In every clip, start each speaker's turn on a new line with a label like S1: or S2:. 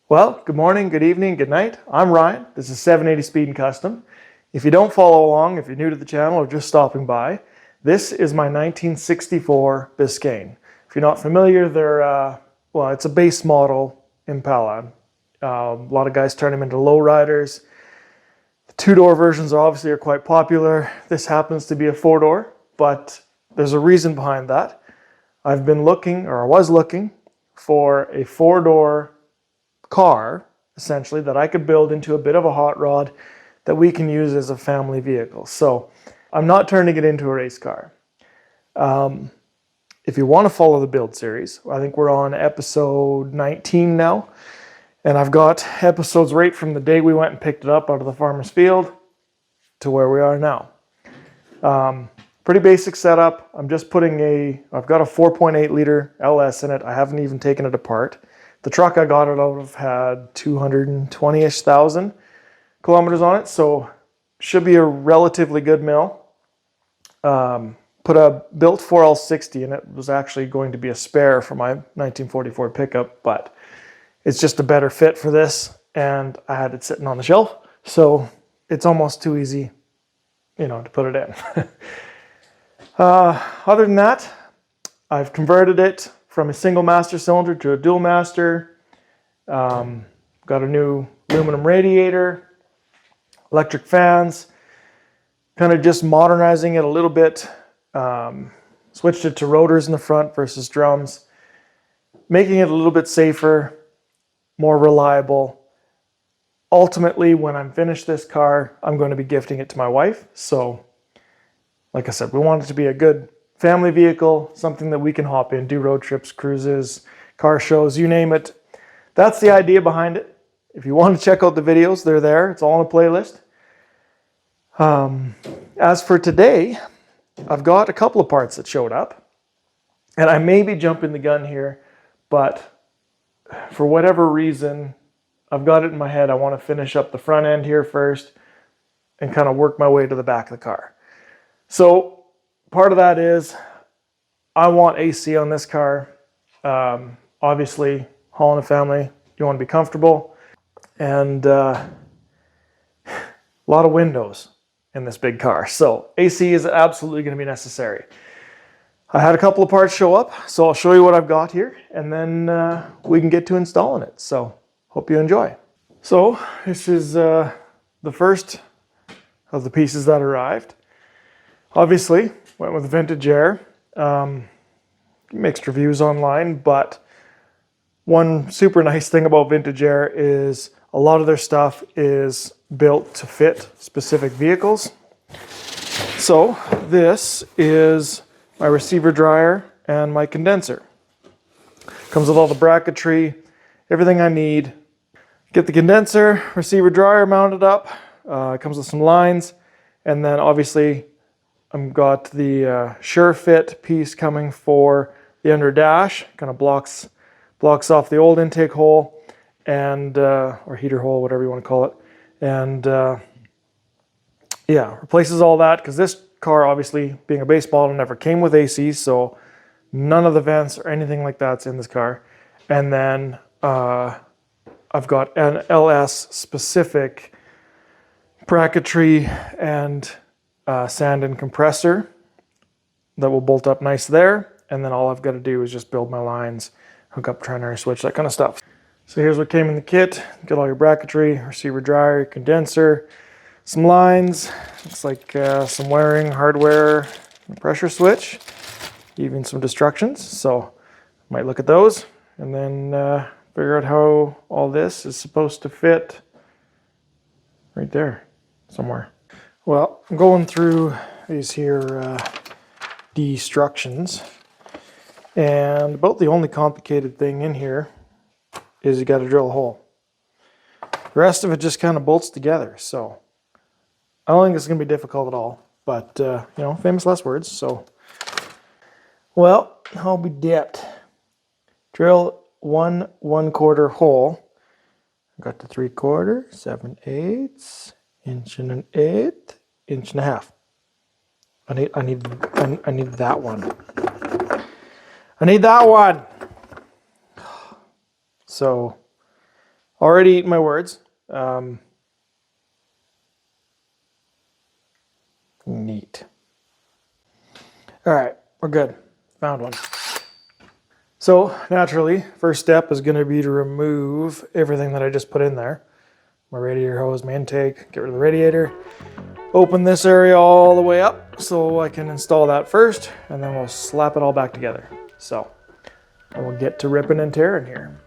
S1: Well, good morning, good evening, good night. I'm Ryan. This is 780 Speed and Custom. If you don't follow along, if you're new to the channel or just stopping by, this is my 1964 Biscayne. If you're not familiar, well, it's a base model Impala. A lot of guys turn them into lowriders. The two-door versions obviously are quite popular. This happens to be a four-door, but there's a reason behind that. I've been looking, or I was looking, for a four-door car, essentially, that I could build into a bit of a hot rod that we can use as a family vehicle. So I'm not turning it into a race car. If you want to follow the build series, I think we're on episode 19 now, and I've got episodes right from the day we went and picked it up out of the farmer's field to where we are now. Pretty basic setup. I've got a 4.8 liter LS in it. I haven't even taken it apart. The truck I got it out of had 220-ish thousand kilometers on it, so should be a relatively good mill. Put a built 4L60 in it. It was actually going to be a spare for my 1944 pickup, but it's just a better fit for this, and I had it sitting on the shelf, so it's almost too easy, to put it in. Other than that, I've converted it from a single master cylinder to a dual master. Got a new aluminum radiator, electric fans, kind of just modernizing it a little bit. Switched it to rotors in the front versus drums, making it a little bit safer, more reliable. Ultimately, when I'm finished this car, I'm going to be gifting it to my wife. So, like I said, we want it to be a good family vehicle, something that we can hop in, do road trips, cruises, car shows, you name it. That's the idea behind it. If you want to check out the videos, they're there. It's all in a playlist. As for today, I've got a couple of parts that showed up, and I may be jumping the gun here, but for whatever reason, I've got it in my head. I want to finish up the front end here first and kind of work my way to the back of the car. So part of that is I want AC on this car. Obviously, hauling a family, you want to be comfortable, and a lot of windows in this big car. So AC is absolutely going to be necessary. I had a couple of parts show up, so I'll show you what I've got here, and then we can get to installing it. So hope you enjoy. So this is the first of the pieces that arrived. Obviously, went with vintage air. Mixed reviews online, but one super nice thing about vintage air is a lot of their stuff is built to fit specific vehicles. So this is my receiver dryer and my condenser. Comes with all the bracketry, everything I need. Get the condenser, receiver dryer mounted up. It comes with some lines, and then obviously I've got the Sure Fit piece coming for the under dash. Kind of blocks off the old intake hole, and or heater hole, whatever you want to call it. And yeah, replaces all that, because this car, obviously being a base model, never came with AC, so none of the vents or anything like that's in this car. And then I've got an LS specific bracketry and sand and compressor that will bolt up nice there, and then all I've got to do is just build my lines, hook up trinary switch, that kind of stuff. So here's what came in the kit. Get all your bracketry, receiver dryer, condenser, some lines, looks like some wiring, hardware, pressure switch, even some instructions. So might look at those and then figure out how all this is supposed to fit right there somewhere. Well, I'm going through these here instructions, and about the only complicated thing in here is you got to drill a hole. The rest of it just kind of bolts together, so I don't think it's going to be difficult at all, but famous last words. So, well, I'll be dipped. Drill 1/4 hole. Got the 3/4, 7/8, 1.125 inches. I need that one. I need that one. So Already eaten my words. Neat. All right, we're good. Found one. So naturally, first step is going to be to remove everything that I just put in there. My radiator hose, my intake, get rid of the radiator. Open this area all the way up so I can install that first, and then we'll slap it all back together. So we'll get to ripping and tearing here.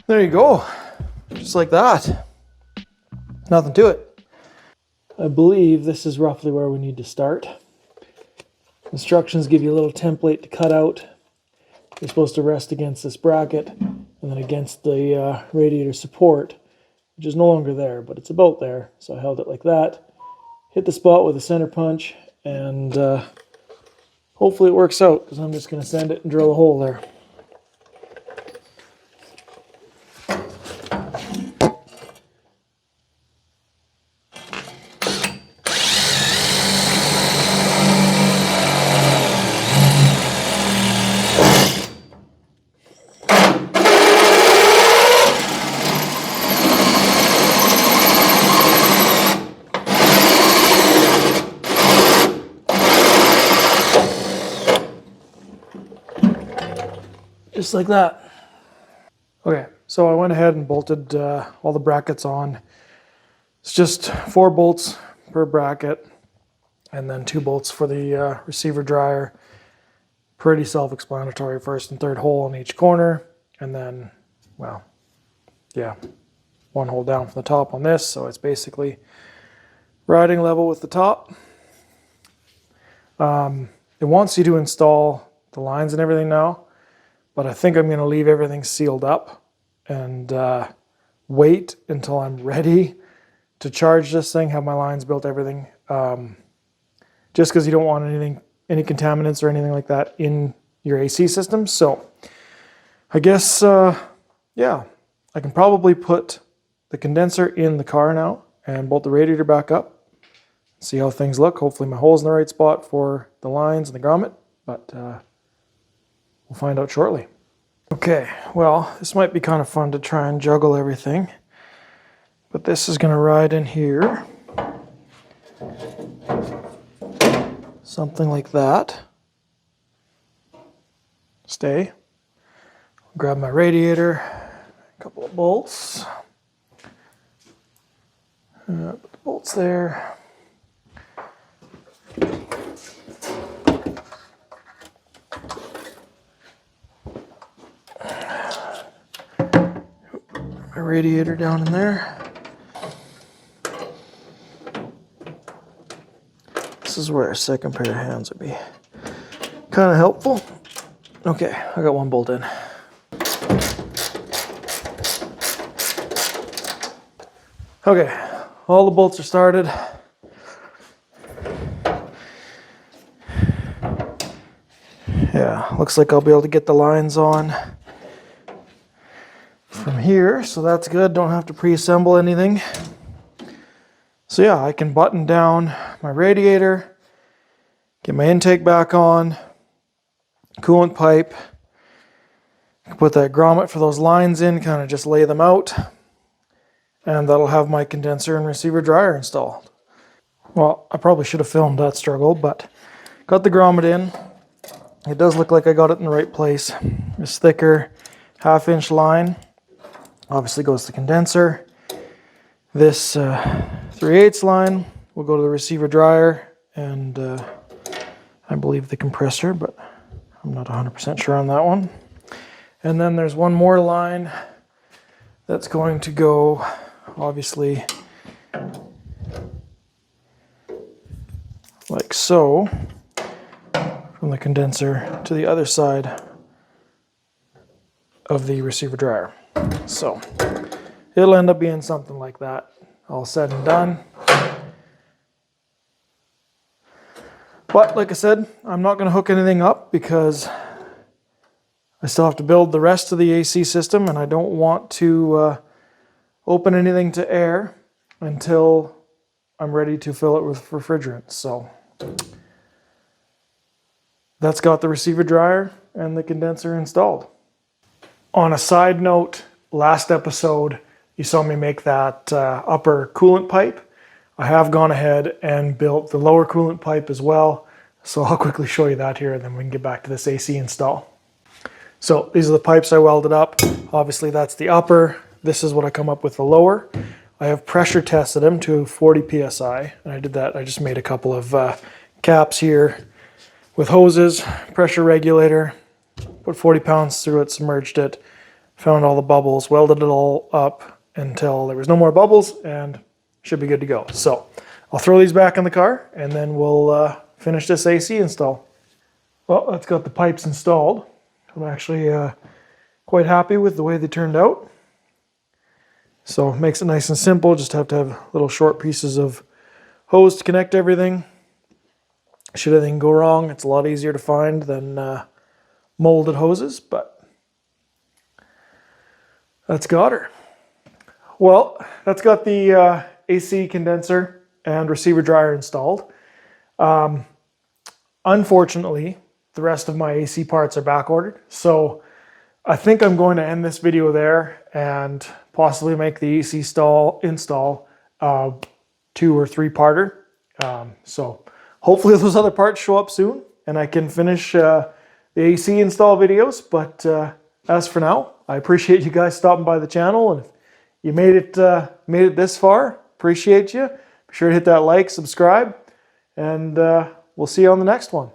S1: There you go, just like that. Nothing to it. I believe this is roughly where we need to start. Instructions give you a little template to cut out. You're supposed to rest against this bracket and then against the radiator support, which is no longer there, but it's about there. So I held it like that, hit the spot with a center punch, and hopefully it works out, because I'm just going to send it and drill a hole there. Just like that. Okay, so I went ahead and bolted all the brackets on. It's just 4 bolts per bracket, and then 2 bolts for the receiver dryer. Pretty self-explanatory, first and third hole in each corner, and then, well, yeah, 1 hole down from the top on this, so it's basically riding level with the top. It wants you to install the lines and everything now, but I think I'm going to leave everything sealed up and wait until I'm ready to charge this thing, have my lines built, everything. Just because you don't want any contaminants or anything like that in your AC system. So I guess, yeah, I can probably put the condenser in the car now and bolt the radiator back up. See how things look. Hopefully my hole's in the right spot for the lines and the grommet, but we'll find out shortly. Okay, well, this might be kind of fun to try and juggle everything, but this is going to ride in here. Something like that. Stay. Grab my radiator, a couple of bolts. Put the bolts there. My radiator down in there. This is where a second pair of hands would be kind of helpful. Okay, I got 1 bolt in. Okay, all the bolts are started. Yeah, looks like I'll be able to get the lines on from here, so that's good. Don't have to pre-assemble anything. So yeah, I can button down my radiator, get my intake back on, coolant pipe, put that grommet for those lines in, kind of just lay them out, and that'll have my condenser and receiver dryer installed. Well, I probably should have filmed that struggle, but got the grommet in. It does look like I got it in the right place. This thicker 1/2 inch line obviously goes to the condenser. This 3/8 line will go to the receiver dryer and I believe the compressor, but I'm not 100% sure on that one. And then there's one more line that's going to go, obviously, like so, from the condenser to the other side of the receiver dryer. So it'll end up being something like that, all said and done. But like I said, I'm not going to hook anything up because I still have to build the rest of the AC system, and I don't want to open anything to air until I'm ready to fill it with refrigerant. So that's got the receiver dryer and the condenser installed. On a side note, last episode you saw me make that upper coolant pipe. I have gone ahead and built the lower coolant pipe as well. So I'll quickly show you that here, and then we can get back to this AC install. So these are the pipes I welded up. Obviously that's the upper. This is what I come up with the lower. I have pressure tested them to 40 psi, and I did that. I just made a couple of caps here with hoses, pressure regulator, put 40 pounds through it, submerged it, found all the bubbles, welded it all up until there was no more bubbles, and should be good to go. So I'll throw these back in the car, and then we'll finish this AC install. Well, that's got the pipes installed. I'm actually quite happy with the way they turned out. So it makes it nice and simple. Just have to have little short pieces of hose to connect everything. Should anything go wrong, it's a lot easier to find than molded hoses, but that's got her. Well, that's got the AC condenser and receiver dryer installed. Unfortunately, the rest of my AC parts are back ordered, so I think I'm going to end this video there and possibly make the AC install 2 or 3 parter. So hopefully those other parts show up soon and I can finish the AC install videos. But as for now, I appreciate you guys stopping by the channel, and if you made it this far, appreciate you. Be sure to hit that like, subscribe, and we'll see you on the next one.